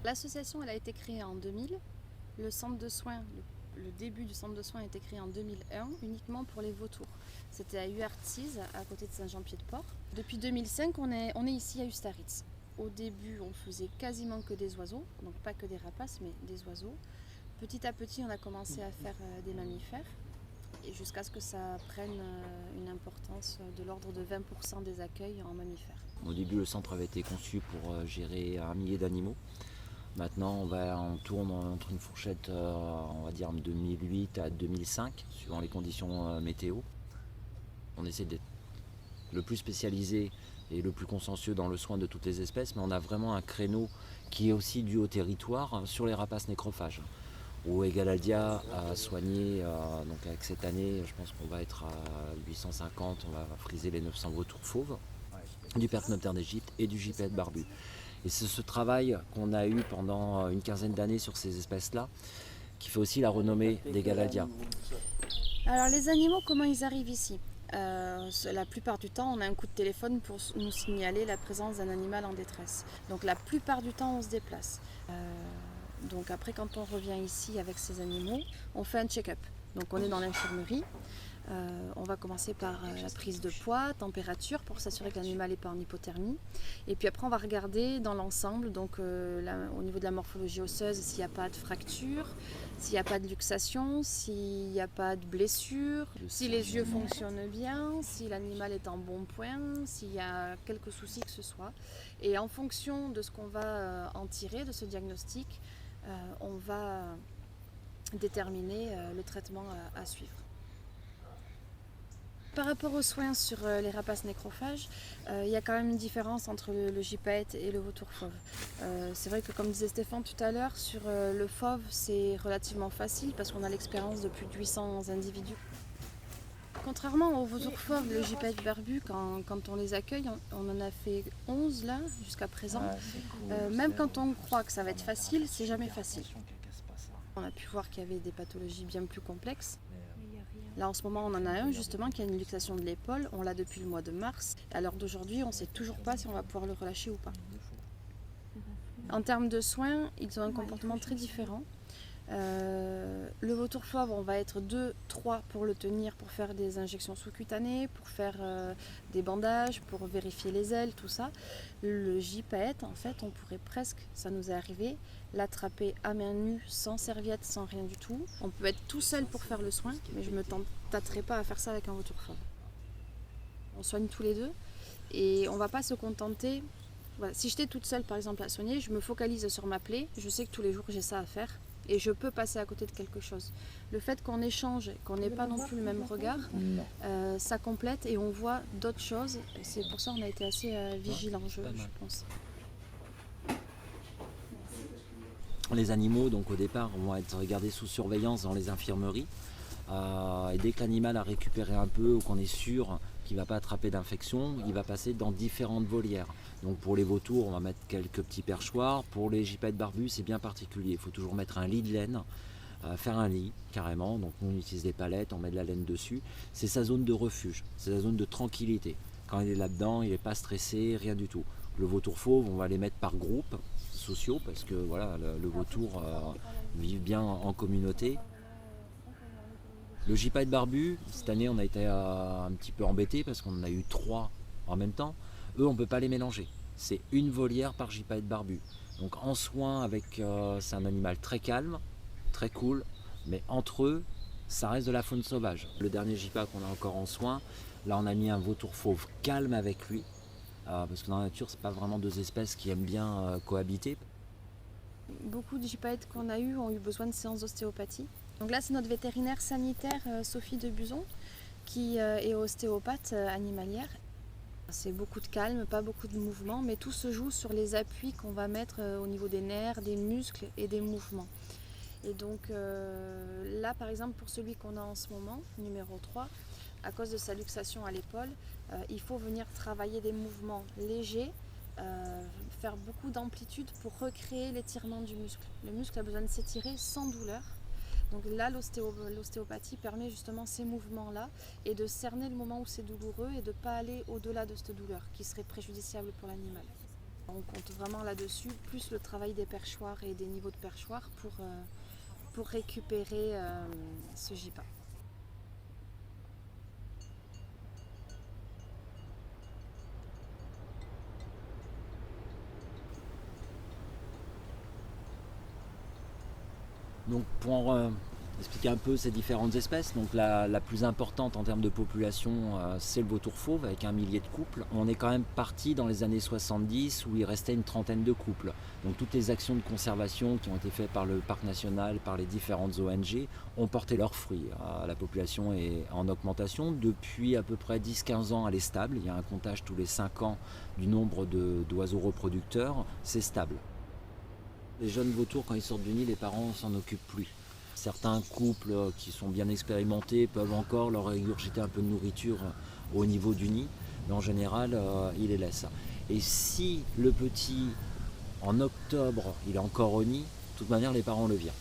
L'association elle a été créée en 2000. Le centre de soins, le début du centre de soins a été créé en 2001 uniquement pour les vautours. C'était à Huartise, à côté de Saint-Jean-Pied-de-Port. Depuis 2005, on est ici à Ustaritz. Au début, on faisait quasiment que des oiseaux, donc pas que des rapaces, mais des oiseaux. Petit à petit, on a commencé à faire des mammifères, et jusqu'à ce que ça prenne une importance de l'ordre de 20% des accueils en mammifères. Au début, le centre avait été conçu pour gérer 1 millier d'animaux. Maintenant, on tourne entre une fourchette, on va dire 2008 à 2005, suivant les conditions météo. On essaie d'être le plus spécialisé et le plus consciencieux dans le soin de toutes les espèces, mais on a vraiment un créneau qui est aussi dû au territoire sur les rapaces nécrophages. Où Egalaldia a soigné, donc avec cette année, je pense qu'on va être à 850, on va friser les 900 vautours fauves, du percnoptère d'Égypte et du gypaète barbu. Et c'est ce travail qu'on a eu pendant une quinzaine d'années sur ces espèces-là qui fait aussi la renommée d'Egalaldia. Alors les animaux, comment ils arrivent ici? La plupart du temps, on a un coup de téléphone pour nous signaler la présence d'un animal en détresse. Donc la plupart du temps, on se déplace. Donc après, quand on revient ici avec ces animaux, on fait un check-up. Donc on est dans l'infirmerie. On va commencer par la prise de poids, température pour s'assurer que l'animal n'est pas en hypothermie. Et puis après on va regarder dans l'ensemble, donc au niveau de la morphologie osseuse, s'il n'y a pas de fracture, s'il n'y a pas de luxation, s'il n'y a pas de blessure, si les yeux fonctionnent bien, si l'animal est en bon point, s'il y a quelques soucis que ce soit. Et en fonction de ce qu'on va en tirer, de ce diagnostic, on va déterminer le traitement à suivre. Par rapport aux soins sur les rapaces nécrophages, il y a quand même une différence entre le gypaète et le vautour fauve. C'est vrai que comme disait Stéphane tout à l'heure, sur le fauve c'est relativement facile parce qu'on a l'expérience de plus de 800 individus. Contrairement au vautour fauve, le gypaète barbu, quand on les accueille, on en a fait 11 là jusqu'à présent. Même quand on croit que ça va être facile, c'est jamais facile. On a pu voir qu'il y avait des pathologies bien plus complexes. Là en ce moment on en a un justement qui a une luxation de l'épaule, on l'a depuis le mois de mars. À l'heure d'aujourd'hui on ne sait toujours pas si on va pouvoir le relâcher ou pas. En termes de soins, ils ont un comportement très différent. Le vautour fauve, on va être 2-3 pour le tenir, pour faire des injections sous-cutanées, pour faire des bandages, pour vérifier les ailes, tout ça. Le gypaète, en fait, on pourrait presque, ça nous est arrivé, l'attraper à main nue, sans serviette, sans rien du tout. On peut être tout seul pour faire le soin, mais je ne me tâterai pas à faire ça avec un vautour fauve. On soigne tous les deux et on ne va pas se contenter. Voilà, si j'étais toute seule par exemple à soigner, je me focalise sur ma plaie, je sais que tous les jours j'ai ça à faire. Et je peux passer à côté de quelque chose. Le fait qu'on échange, qu'on n'ait pas non plus le même regard, ça complète et on voit d'autres choses. Et c'est pour ça qu'on a été assez vigilants, je pense. Les animaux, donc au départ, vont être gardés sous surveillance dans les infirmeries. Et dès que l'animal a récupéré un peu ou qu'on est sûr qu'il ne va pas attraper d'infection, il va passer dans différentes volières. Donc pour les vautours, on va mettre quelques petits perchoirs. Pour les gypaètes barbus, c'est bien particulier. Il faut toujours mettre un lit de laine, faire un lit carrément. Donc nous, on utilise des palettes, on met de la laine dessus. C'est sa zone de refuge, c'est sa zone de tranquillité. Quand il est là-dedans, il n'est pas stressé, rien du tout. Le vautour fauve, on va les mettre par groupes sociaux parce que voilà, le vautour vit bien en communauté. Le gypaète barbu, cette année on a été un petit peu embêtés parce qu'on en a eu 3 en même temps. Eux on ne peut pas les mélanger. C'est une volière par gypaète barbu. Donc en soin c'est un animal très calme, très cool, mais entre eux ça reste de la faune sauvage. Le dernier gypa qu'on a encore en soin, là on a mis un vautour fauve calme avec lui. Parce que dans la nature c'est pas vraiment deux espèces qui aiment bien cohabiter. Beaucoup de gypaètes qu'on a eu ont eu besoin de séances d'ostéopathie. Donc là c'est notre vétérinaire sanitaire Sophie Debuson qui est ostéopathe animalière. C'est beaucoup de calme, pas beaucoup de mouvement, mais tout se joue sur les appuis qu'on va mettre au niveau des nerfs, des muscles et des mouvements. Et donc là par exemple pour celui qu'on a en ce moment, numéro 3, à cause de sa luxation à l'épaule, il faut venir travailler des mouvements légers, faire beaucoup d'amplitude pour recréer l'étirement du muscle. Le muscle a besoin de s'étirer sans douleur. Donc là, l'ostéopathie permet justement ces mouvements-là et de cerner le moment où c'est douloureux et de ne pas aller au-delà de cette douleur qui serait préjudiciable pour l'animal. On compte vraiment là-dessus, plus le travail des perchoirs et des niveaux de perchoirs pour récupérer ce GIPA. Donc pour expliquer un peu ces différentes espèces, donc la plus importante en termes de population, c'est le vautour fauve avec 1 millier de couples. On est quand même parti dans les années 70 où il restait une trentaine de couples. Donc toutes les actions de conservation qui ont été faites par le parc national, par les différentes ONG, ont porté leurs fruits. La population est en augmentation. Depuis à peu près 10-15 ans, elle est stable. Il y a un comptage tous les 5 ans du nombre d'oiseaux reproducteurs. C'est stable. Les jeunes vautours, quand ils sortent du nid, les parents ne s'en occupent plus. Certains couples qui sont bien expérimentés peuvent encore leur régurgiter un peu de nourriture au niveau du nid, mais en général, ils les laissent. Et si le petit, en octobre, il est encore au nid, de toute manière, les parents le virent.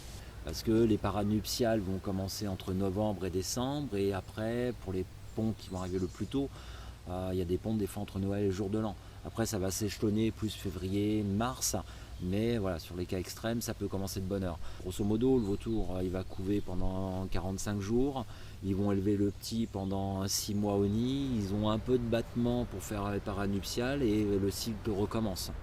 Parce que les paranuptiales vont commencer entre novembre et décembre, et après, pour les ponts qui vont arriver le plus tôt, il y a des ponts des fois entre Noël et le jour de l'an. Après, ça va s'échelonner plus février, mars. Mais voilà, sur les cas extrêmes, ça peut commencer de bonne heure. Grosso modo, le vautour, il va couver pendant 45 jours. Ils vont élever le petit pendant 6 mois au nid. Ils ont un peu de battement pour faire les paranuptiales et le cycle recommence.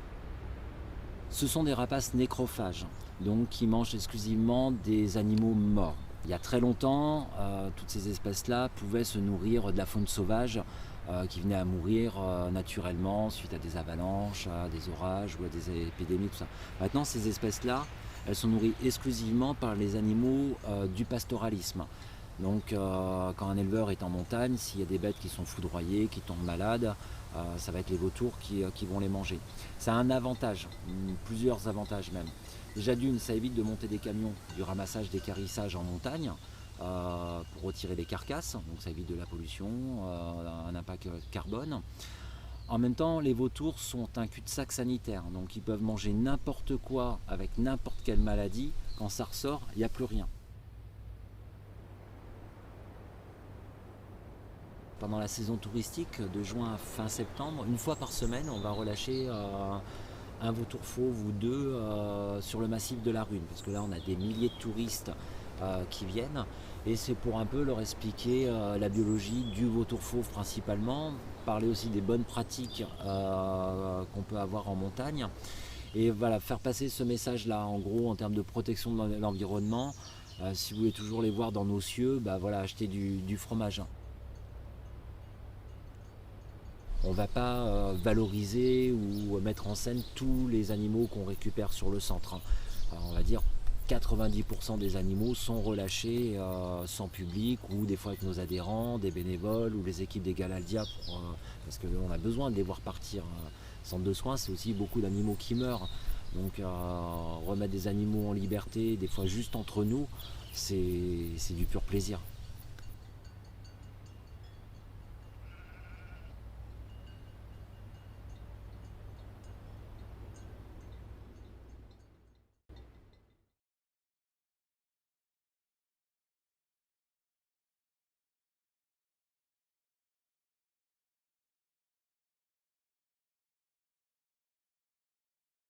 Ce sont des rapaces nécrophages, donc qui mangent exclusivement des animaux morts. Il y a très longtemps, toutes ces espèces-là pouvaient se nourrir de la faune sauvage qui venait à mourir naturellement suite à des avalanches, à des orages ou à des épidémies, tout ça. Maintenant, ces espèces-là, elles sont nourries exclusivement par les animaux du pastoralisme. Donc, quand un éleveur est en montagne, s'il y a des bêtes qui sont foudroyées, qui tombent malades, ça va être les vautours qui vont les manger. Ça a un avantage, plusieurs avantages même. Déjà d'une, ça évite de monter des camions, du ramassage, d'équarrissage en montagne, pour retirer les carcasses, donc ça évite de la pollution, un impact carbone. En même temps, les vautours sont un cul-de-sac sanitaire, donc ils peuvent manger n'importe quoi avec n'importe quelle maladie. Quand ça ressort, il n'y a plus rien. Pendant la saison touristique de juin à fin septembre, une fois par semaine, on va relâcher un vautour fauve ou deux sur le massif de la Rune, parce que là on a des milliers de touristes qui viennent, et c'est pour un peu leur expliquer la biologie du vautour fauve principalement, parler aussi des bonnes pratiques qu'on peut avoir en montagne, et voilà, faire passer ce message là en gros en termes de protection de l'environnement. Si vous voulez toujours les voir dans nos cieux, voilà, achetez du fromage. On ne va pas valoriser ou mettre en scène tous les animaux qu'on récupère sur le centre. Alors, on va dire 90% des animaux sont relâchés sans public ou des fois avec nos adhérents, des bénévoles ou les équipes des Galaldia parce qu'on a besoin de les voir partir. Centre de soins, c'est aussi beaucoup d'animaux qui meurent. Donc remettre des animaux en liberté, des fois juste entre nous, c'est du pur plaisir.